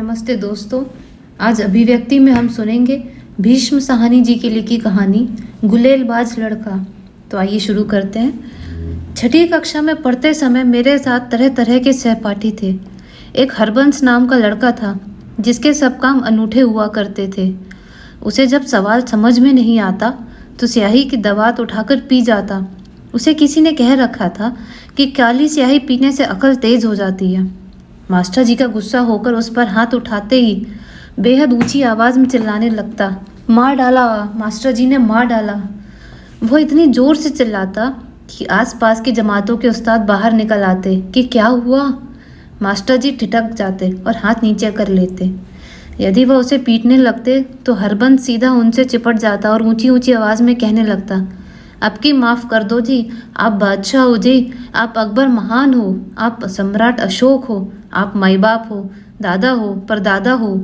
नमस्ते दोस्तों। आज अभिव्यक्ति में हम सुनेंगे भीष्म साहनी जी की लिखी कहानी गुलेलबाज लड़का। तो आइए शुरू करते हैं। छठी कक्षा में पढ़ते समय मेरे साथ तरह तरह के सहपाठी थे। एक हरबंस नाम का लड़का था जिसके सब काम अनूठे हुआ करते थे। उसे जब सवाल समझ में नहीं आता तो स्याही की दवात उठाकर पी जाता। उसे किसी ने कह रखा था कि काली स्याही पीने से अकल तेज हो जाती है। मास्टर जी का गुस्सा होकर उस पर हाथ उठाते ही बेहद ऊंची आवाज में चिल्लाने लगता, मार डाला, मास्टर जी ने मार डाला। वो इतनी जोर से चिल्लाता कि आसपास की जमातों के उस्ताद बाहर निकल आते कि क्या हुआ। मास्टर जी ठिठक जाते और हाथ नीचे कर लेते। यदि वह उसे पीटने लगते तो हरबंस सीधा उनसे चिपट जाता और ऊंची ऊंची आवाज में कहने लगता, आपकी माफ़ कर दो जी, आप बादशाह हो जी, आप अकबर महान हो, आप सम्राट अशोक हो, आप माई बाप हो, दादा हो, परदादा हो।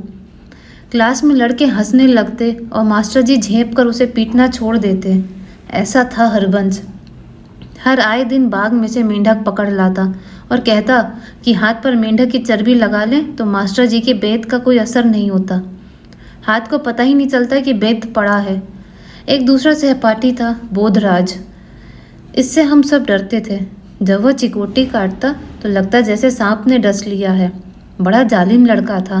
क्लास में लड़के हंसने लगते और मास्टर जी झेप कर उसे पीटना छोड़ देते। ऐसा था हरबंस। हर आए दिन बाग में से मेंढक पकड़ लाता और कहता कि हाथ पर मेंढक की चर्बी लगा लें तो मास्टर जी के बेत का कोई असर नहीं होता। हाथ को पता ही नहीं चलता कि बेत पड़ा है। एक दूसरा सहपाठी था बोधराज। इससे हम सब डरते थे। जब वह चिकोटी काटता तो लगता जैसे सांप ने डस लिया है। बड़ा जालिम लड़का था।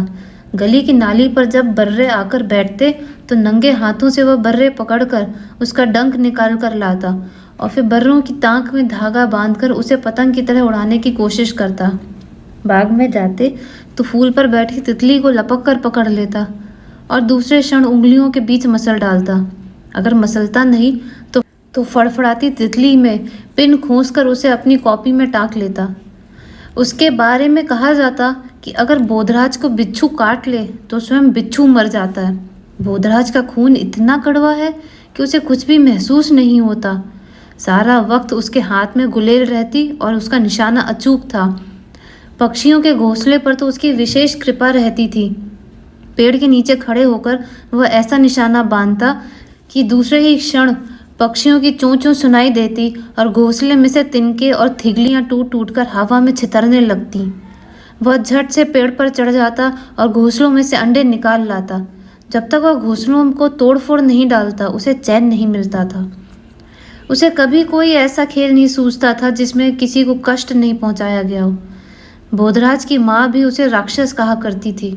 गली की नाली पर जब बर्रे आकर बैठते तो नंगे हाथों से वह बर्रे पकड़कर उसका डंक निकाल कर लाता और फिर बर्रों की ताक में धागा बांधकर उसे पतंग की तरह उड़ाने की कोशिश करता। बाग में जाते तो फूल पर बैठी तितली को लपक कर पकड़ लेता और दूसरे क्षण उंगलियों के बीच मसल डालता। अगर मसलता नहीं तो फड़फड़ाती तितली में पिन खोंसकर उसे अपनी कॉपी में टाँक लेता। उसके बारे में कहा जाता कि अगर बोधराज को बिच्छू काट ले तो स्वयं बिच्छू मर जाता है। बोधराज का खून इतना कड़वा है कि उसे कुछ भी महसूस नहीं होता। सारा वक्त उसके हाथ में गुलेल रहती और उसका निशाना अचूक था। पक्षियों के घोंसले पर तो उसकी विशेष कृपा रहती थी। पेड़ के नीचे खड़े होकर वह ऐसा निशाना बांधता कि दूसरे ही क्षण पक्षियों की चों चों सुनाई देती और घोंसले में से तिनके और थिगलियां टूट टूट कर हवा में छितरने लगती। वह झट से पेड़ पर चढ़ जाता और घोंसलों में से अंडे निकाल लाता। जब तक वह घोंसलों को तोड़फोड़ नहीं डालता उसे चैन नहीं मिलता था। उसे कभी कोई ऐसा खेल नहीं सूझता था जिसमें किसी को कष्ट नहीं पहुंचाया गया हो। बोधराज की माँ भी उसे राक्षस कहा करती थी।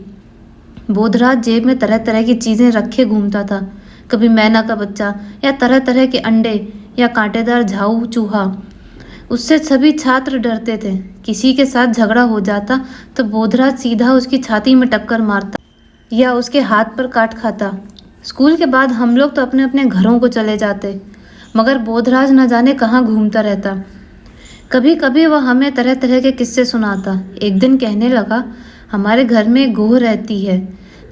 बोधराज जेब में तरह तरह की चीज़ें रखे घूमता था। कभी मैना का बच्चा या तरह तरह के अंडे या कांटेदार झाऊ चूहा। उससे सभी छात्र डरते थे। किसी के साथ झगड़ा हो जाता तो बोधराज सीधा उसकी छाती में टक्कर मारता या उसके हाथ पर काट खाता। स्कूल के बाद हम लोग तो अपने अपने घरों को चले जाते, मगर बोधराज न जाने कहाँ घूमता रहता। कभी कभी वह हमें तरह तरह के किस्से सुनाता। एक दिन कहने लगा, हमारे घर में गोह रहती है।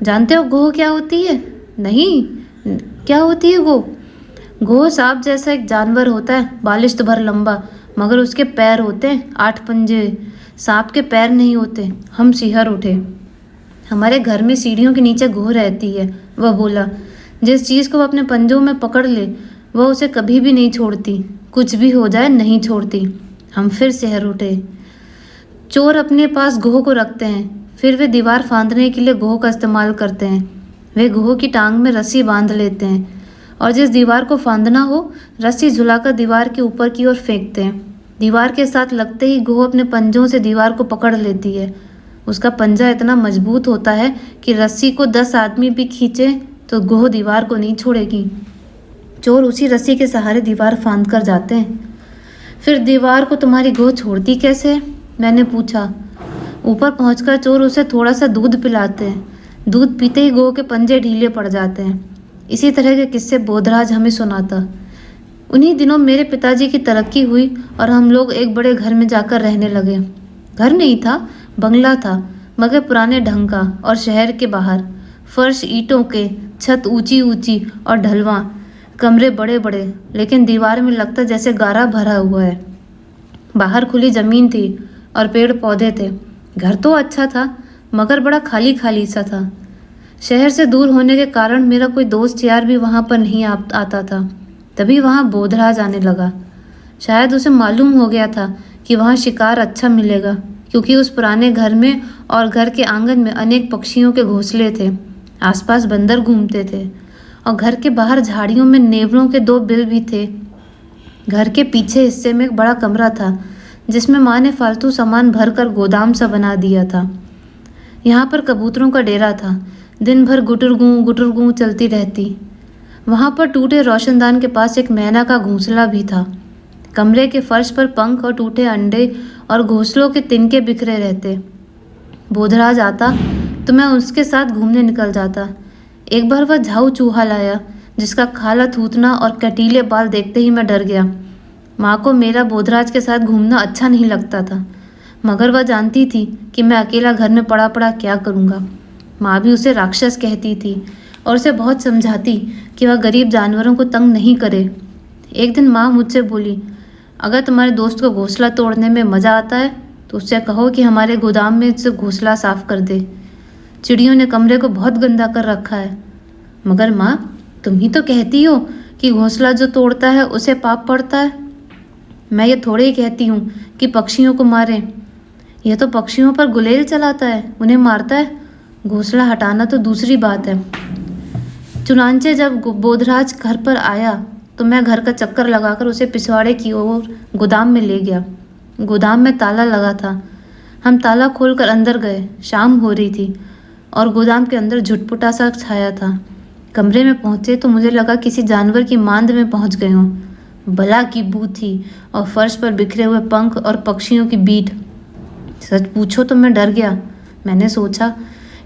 जानते हो गोह क्या होती है? नहीं, क्या होती है गोह? गोह सांप जैसा एक जानवर होता है, बालिश्त भर लंबा, मगर उसके पैर होते हैं 8 पंजे। सांप के पैर नहीं होते। हम सिहर उठे। हमारे घर में सीढ़ियों के नीचे गोह रहती है, वह बोला। जिस चीज़ को वह अपने पंजों में पकड़ ले वह उसे कभी भी नहीं छोड़ती। कुछ भी हो जाए नहीं छोड़ती। हम फिर सिहर उठे। चोर अपने पास गोह को रखते हैं, फिर वे दीवार फांदने के लिए गोह का इस्तेमाल करते हैं। वे गोह की टांग में रस्सी बांध लेते हैं और जिस दीवार को फांदना हो रस्सी झुलाकर दीवार के ऊपर की ओर फेंकते हैं। दीवार के साथ लगते ही गोह अपने पंजों से दीवार को पकड़ लेती है। उसका पंजा इतना मजबूत होता है कि रस्सी को 10 आदमी भी खींचे तो गोह दीवार को नहीं छोड़ेगी। चोर उसी रस्सी के सहारे दीवार फांद कर जाते हैं। फिर दीवार को तुम्हारी गोह छोड़ती कैसे? मैंने पूछा। ऊपर पहुंचकर चोर उसे थोड़ा सा दूध पिलाते हैं। दूध पीते ही गोह के पंजे ढीले पड़ जाते हैं। इसी तरह के किस्से बोधराज हमें सुनाता। उन्हीं दिनों मेरे पिताजी की तरक्की हुई और हम लोग एक बड़े घर में जाकर रहने लगे। घर नहीं था, बंगला था, मगर पुराने ढंग का और शहर के बाहर। फर्श ईंटों के, छत ऊंची ऊंची और ढलवा, कमरे बड़े बड़े, लेकिन दीवार में लगता जैसे गारा भरा हुआ है। बाहर खुली ज़मीन थी और पेड़ पौधे थे। घर तो अच्छा था मगर बड़ा खाली खाली सा था। शहर से दूर होने के कारण मेरा कोई दोस्त यार भी वहाँ पर नहीं आता था। तभी वहाँ बोधराज आने लगा। शायद उसे मालूम हो गया था कि वहाँ शिकार अच्छा मिलेगा, क्योंकि उस पुराने घर में और घर के आंगन में अनेक पक्षियों के घोंसले थे। आसपास बंदर घूमते थे और घर के बाहर झाड़ियों में नेवलों के 2 बिल भी थे। घर के पीछे हिस्से में एक बड़ा कमरा था जिसमें माँ ने फालतू सामान भरकर गोदाम सा बना दिया था। यहाँ पर कबूतरों का डेरा था। दिन भर गुटर गूं चलती रहती। वहाँ पर टूटे रोशनदान के पास एक मैना का घोंसला भी था। कमरे के फर्श पर पंख और टूटे अंडे और घोंसलों के तिनके बिखरे रहते। बोधराज आता तो मैं उसके साथ घूमने निकल जाता। एक बार वह झाऊ चूहा लाया जिसका खाला थूथना और कटीले बाल देखते ही मैं डर गया। माँ को मेरा बोधराज के साथ घूमना अच्छा नहीं लगता था, मगर वह जानती थी कि मैं अकेला घर में पड़ा पड़ा क्या करूँगा। माँ भी उसे राक्षस कहती थी और उसे बहुत समझाती कि वह गरीब जानवरों को तंग नहीं करे। एक दिन माँ मुझसे बोली, अगर तुम्हारे दोस्त को घोंसला तोड़ने में मज़ा आता है तो उससे कहो कि हमारे गोदाम में से घोंसला साफ कर दे। चिड़ियों ने कमरे को बहुत गंदा कर रखा है। मगर माँ, तुम ही तो कहती हो कि घोंसला जो तोड़ता है उसे पाप पड़ता है। मैं ये थोड़े ही कहती हूँ कि पक्षियों को मारें। यह तो पक्षियों पर गुलेल चलाता है, उन्हें मारता है। घोंसला हटाना तो दूसरी बात है। चुनांचे जब बोधराज घर पर आया तो मैं घर का चक्कर लगाकर उसे पिछवाड़े की ओर गोदाम में ले गया। गोदाम में ताला लगा था। हम ताला खोलकर अंदर गए। शाम हो रही थी और गोदाम के अंदर झुटपुटा सा छाया था। कमरे में पहुंचे तो मुझे लगा किसी जानवर की मांद में पहुंच गए हों। बला की बू थी और फर्श पर बिखरे हुए पंख और पक्षियों की बीट। सच पूछो तो मैं डर गया। मैंने सोचा,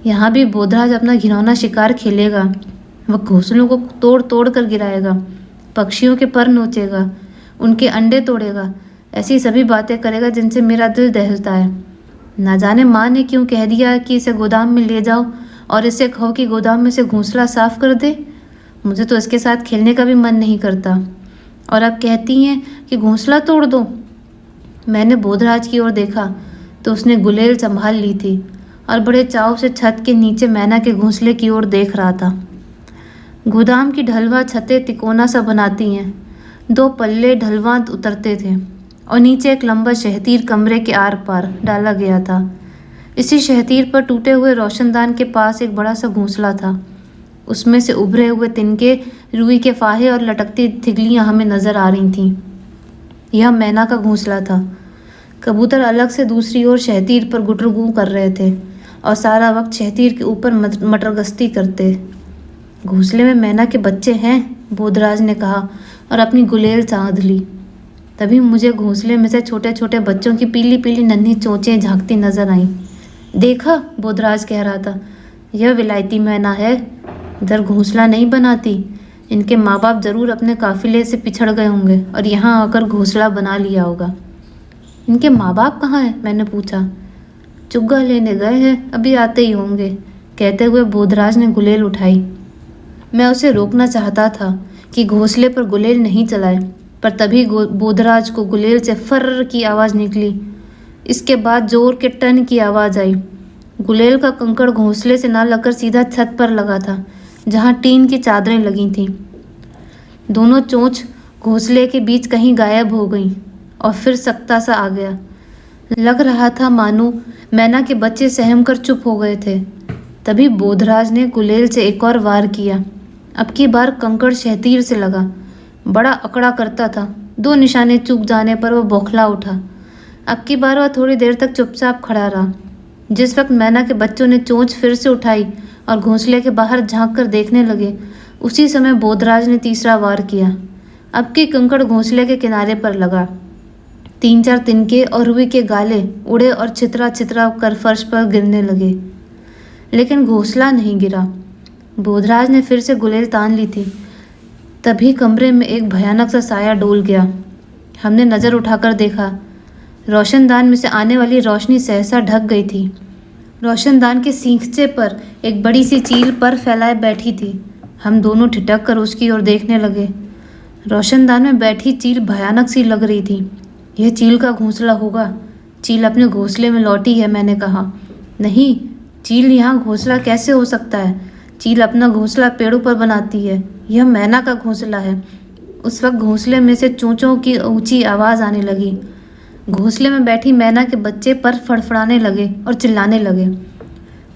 यहाँ भी बोधराज अपना घिनौना शिकार खेलेगा। वह घोंसलों को तोड़ तोड़ कर गिराएगा, पक्षियों के पर नोचेगा, उनके अंडे तोड़ेगा, ऐसी सभी बातें करेगा जिनसे मेरा दिल दहलता है। ना जाने माँ ने क्यों कह दिया कि इसे गोदाम में ले जाओ और इसे कहो कि गोदाम में से घोंसला साफ कर दे। मुझे तो इसके साथ खेलने का भी मन नहीं करता और अब कहती हैं कि घोंसला तोड़ दो। मैंने बोधराज की ओर देखा तो उसने गुलेल संभाल ली थी और बड़े चाव से छत के नीचे मैना के घोंसले की ओर देख रहा था। गोदाम की ढलवा छतें तिकोना सा बनाती हैं। 2 पल्ले ढलवा उतरते थे और नीचे एक लंबा शहतीर कमरे के आर पार डाला गया था। इसी शहतीर पर टूटे हुए रोशनदान के पास एक बड़ा सा घोंसला था। उसमें से उभरे हुए तिनके, रुई के फाहे और लटकती थिगलियां हमें नजर आ रही थीं। यह मैना का घोंसला था। कबूतर अलग से दूसरी ओर शहतीर पर गुटरगू कर रहे थे और सारा वक्त शहतीर के ऊपर मटरगश्ती करते। घोंसले में मैना के बच्चे हैं, बोधराज ने कहा और अपनी गुलेल चाँद ली। तभी मुझे घोंसले में से छोटे छोटे बच्चों की पीली पीली नन्ही चोंचें झांकती नजर आईं। देखा, बोधराज कह रहा था, यह विलायती मैना है। इधर घोंसला नहीं बनाती। इनके माँ बाप जरूर अपने काफिले से पिछड़ गए होंगे और यहाँ आकर घोंसला बना लिया होगा। इनके माँ बाप कहाँ हैं? मैंने पूछा। चुग्गा लेने गए हैं, अभी आते ही होंगे, कहते हुए बोधराज ने गुलेल उठाई। मैं उसे रोकना चाहता था कि घोंसले पर गुलेल नहीं चलाए, पर तभी बोधराज को गुलेल से फर्र की आवाज़ निकली। इसके बाद जोर के टन की आवाज़ आई। गुलेल का कंकड़ घोंसले से ना लगकर सीधा छत पर लगा था, जहाँ टीन की चादरें लगी थीं। दोनों चोंच घोंसले के बीच कहीं गायब हो गईं और फिर सख्ता सा आ गया। लग रहा था मानो मैना के बच्चे सहम कर चुप हो गए थे। तभी बोधराज ने गुलेल से एक और वार किया। अब की बार कंकड़ शहतीर से लगा। बड़ा अकड़ा करता था। 2 निशाने चूक जाने पर वह बौखला उठा। अब की बार वह थोड़ी देर तक चुपचाप खड़ा रहा। जिस वक्त मैना के बच्चों ने चोंच फिर से उठाई और घोंसले के बाहर झांक कर देखने लगे, उसी समय बोधराज ने तीसरा वार किया। अब की कंकड़ घोंसले के किनारे पर लगा। 3-4 तिनके और रुई के गाले उड़े और छितरा छितरा कर फर्श पर गिरने लगे, लेकिन घोंसला नहीं गिरा। बोधराज ने फिर से गुलेल तान ली थी। तभी कमरे में एक भयानक सा साया डोल गया। हमने नज़र उठाकर देखा। रोशनदान में से आने वाली रोशनी सहसा ढक गई थी। रोशनदान के सींगचे पर एक बड़ी सी चील पर फैलाए बैठी थी। हम दोनों ठिठक कर उसकी ओर देखने लगे। रोशनदान में बैठी चील भयानक सी लग रही थी। यह चील का घोंसला होगा। चील अपने घोंसले में लौटी है, मैंने कहा। नहीं, चील यहाँ घोंसला कैसे हो सकता है? चील अपना घोंसला पेड़ों पर बनाती है। यह मैना का घोंसला है। उस वक्त घोंसले में से चोंचों की ऊंची आवाज़ आने लगी। घोंसले में बैठी मैना के बच्चे पर फड़फड़ाने लगे और चिल्लाने लगे।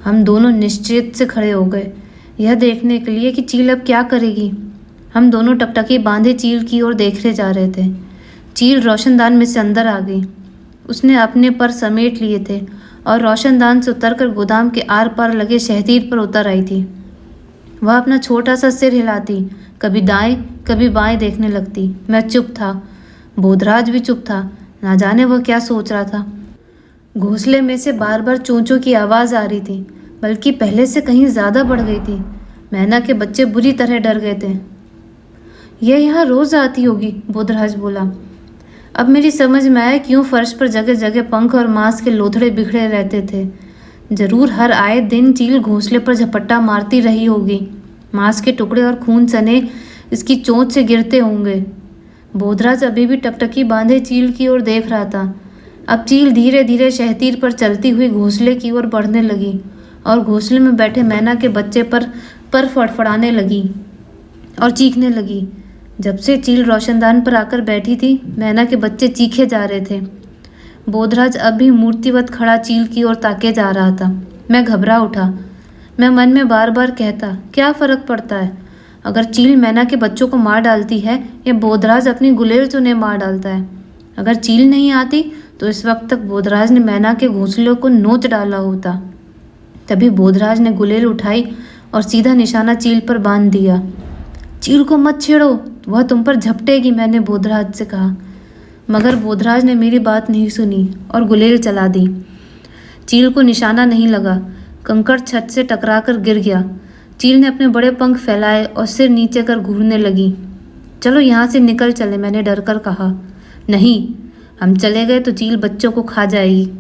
हम दोनों निश्चित से खड़े हो गए, यह देखने के लिए कि चील अब क्या करेगी। हम दोनों टकटकी बांधे चील की ओर देखते जा रहे थे। चील रोशनदान में से अंदर आ गई। उसने अपने पर समेट लिए थे और रोशनदान से उतरकर गोदाम के आर पार लगे शहतीर पर उतर आई थी। वह अपना छोटा सा सिर हिलाती, कभी दाएं कभी बाएं देखने लगती। मैं चुप था, बोधराज भी चुप था। ना जाने वह क्या सोच रहा था। घोंसले में से बार बार चोंचों की आवाज़ आ रही थी, बल्कि पहले से कहीं ज़्यादा बढ़ गई थी। मैना के बच्चे बुरी तरह डर गए थे। यह यहाँ रोज़ आती होगी, बोधराज बोला। अब मेरी समझ में आया क्यों फर्श पर जगह जगह पंख और मांस के लोथड़े बिखरे रहते थे। जरूर हर आए दिन चील घोंसले पर झपट्टा मारती रही होगी। मांस के टुकड़े और खून सने इसकी चोंच से गिरते होंगे। बोधराज अभी भी टकटकी बांधे चील की ओर देख रहा था। अब चील धीरे धीरे शहतीर पर चलती हुई घोंसले की ओर बढ़ने लगी और घोंसले में बैठे मैना के बच्चे पर फड़फड़ाने लगी और चीखने लगी। जब से चील रोशनदान पर आकर बैठी थी, मैना के बच्चे चीखे जा रहे थे। बोधराज अब भी मूर्तिवत खड़ा चील की ओर ताके जा रहा था। मैं घबरा उठा। मैं मन में बार बार कहता, क्या फ़र्क पड़ता है अगर चील मैना के बच्चों को मार डालती है या बोधराज अपनी गुलेल से उन्हें मार डालता है। अगर चील नहीं आती तो इस वक्त तक बोधराज ने मैना के घोंसलों को नोच डाला होता। तभी बोधराज ने गुलेल उठाई और सीधा निशाना चील पर बांध दिया। चील को मत छेड़ो, वह तुम पर झपटेगी, मैंने बोधराज से कहा। मगर बोधराज ने मेरी बात नहीं सुनी और गुलेल चला दी। चील को निशाना नहीं लगा। कंकड़ छत से टकराकर गिर गया। चील ने अपने बड़े पंख फैलाए और सिर नीचे कर घूरने लगी। चलो यहाँ से निकल चले, मैंने डर कर कहा। नहीं, हम चले गए तो चील बच्चों को खा जाएगी।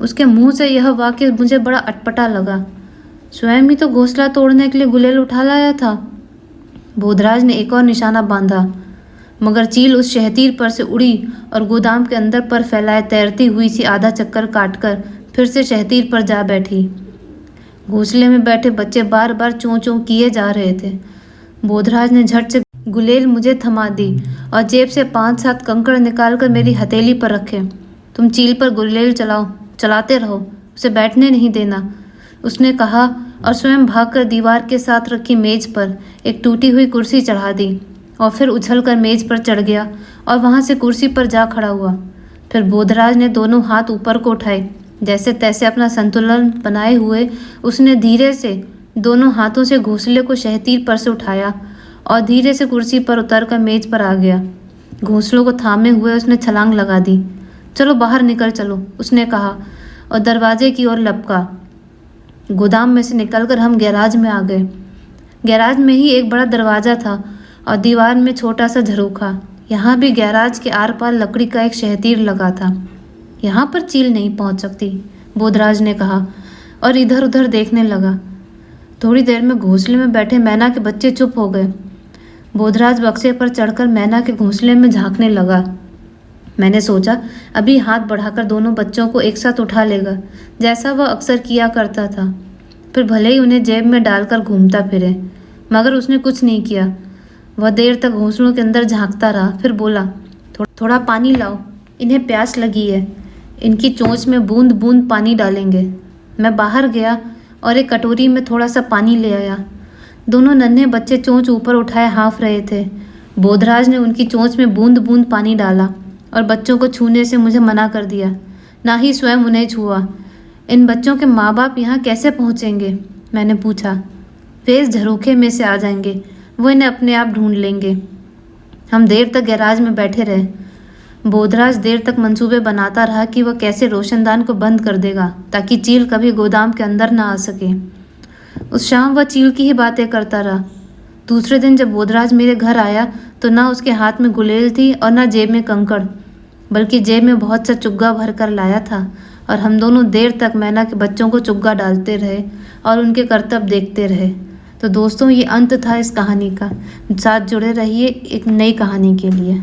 उसके मुंह से यह वाक्य मुझे बड़ा अटपटा लगा। स्वयं ही तो घोंसला तोड़ने के लिए गुलेल उठा लाया था। बोधराज ने एक और निशाना बांधा, मगर चील उस शहतीर पर से उड़ी और गोदाम के अंदर पर फैलाए तैरती हुई सी आधा चक्कर काटकर फिर से शहतीर पर जा बैठी। घोंसले में बैठे बच्चे बार बार चों चों किए जा रहे थे। बोधराज ने झट से गुलेल मुझे थमा दी और जेब से 5-7 कंकड़ निकालकर मेरी हथेली पर रखे। तुम चील पर गुलेल चलाओ, चलाते रहो, उसे बैठने नहीं देना, उसने कहा और स्वयं भागकर दीवार के साथ रखी मेज पर एक टूटी हुई कुर्सी चढ़ा दी और फिर उछलकर मेज पर चढ़ गया और वहां से कुर्सी पर जा खड़ा हुआ। फिर बोधराज ने दोनों हाथ ऊपर को उठाए। जैसे तैसे अपना संतुलन बनाए हुए उसने धीरे से दोनों हाथों से घोंसले को शहतीर पर से उठाया और धीरे से कुर्सी पर उतरकर मेज पर आ गया। घोंसलों को थामे हुए उसने छलांग लगा दी। चलो बाहर निकल चलो, उसने कहा और दरवाजे की ओर लपका। गोदाम में से निकलकर हम गैराज में आ गए। गैराज में ही एक बड़ा दरवाज़ा था और दीवार में छोटा सा झरोखा। यहाँ भी गैराज के आर पार लकड़ी का एक शहतीर लगा था। यहाँ पर चील नहीं पहुँच सकती, बोधराज ने कहा और इधर उधर देखने लगा। थोड़ी देर में घोंसले में बैठे मैना के बच्चे चुप हो गए। बोधराज बक्से पर चढ़कर मैना के घोंसले में झांकने लगा। मैंने सोचा अभी हाथ बढ़ाकर दोनों बच्चों को एक साथ उठा लेगा, जैसा वह अक्सर किया करता था। फिर भले ही उन्हें जेब में डालकर घूमता फिरे, मगर उसने कुछ नहीं किया। वह देर तक घोंसलों के अंदर झांकता रहा। फिर बोला, थोड़ा पानी लाओ, इन्हें प्यास लगी है, इनकी चोंच में बूंद बूंद पानी डालेंगे। मैं बाहर गया और एक कटोरी में थोड़ा सा पानी ले आया। दोनों नन्हे बच्चे चोंच ऊपर उठाए हाँफ रहे थे। बोधराज ने उनकी चोंच में बूंद बूंद पानी डाला और बच्चों को छूने से मुझे मना कर दिया, ना ही स्वयं उन्हें छुआ। इन बच्चों के माँ बाप यहाँ कैसे पहुँचेंगे, मैंने पूछा। वे इस झरोखे में से आ जाएंगे, वो इन्हें अपने आप ढूंढ लेंगे। हम देर तक गैराज में बैठे रहे। बोधराज देर तक मंसूबे बनाता रहा कि वह कैसे रोशनदान को बंद कर देगा ताकि चील कभी गोदाम के अंदर ना आ सके। उस शाम वह चील की ही बातें करता रहा। दूसरे दिन जब बोधराज मेरे घर आया तो ना उसके हाथ में गुलेल थी और ना जेब में कंकड़, बल्कि जेब में बहुत सा चुग्गा भर कर लाया था। और हम दोनों देर तक मैना के बच्चों को चुग्गा डालते रहे और उनके करतब देखते रहे। तो दोस्तों, ये अंत था इस कहानी का। साथ जुड़े रहिए एक नई कहानी के लिए।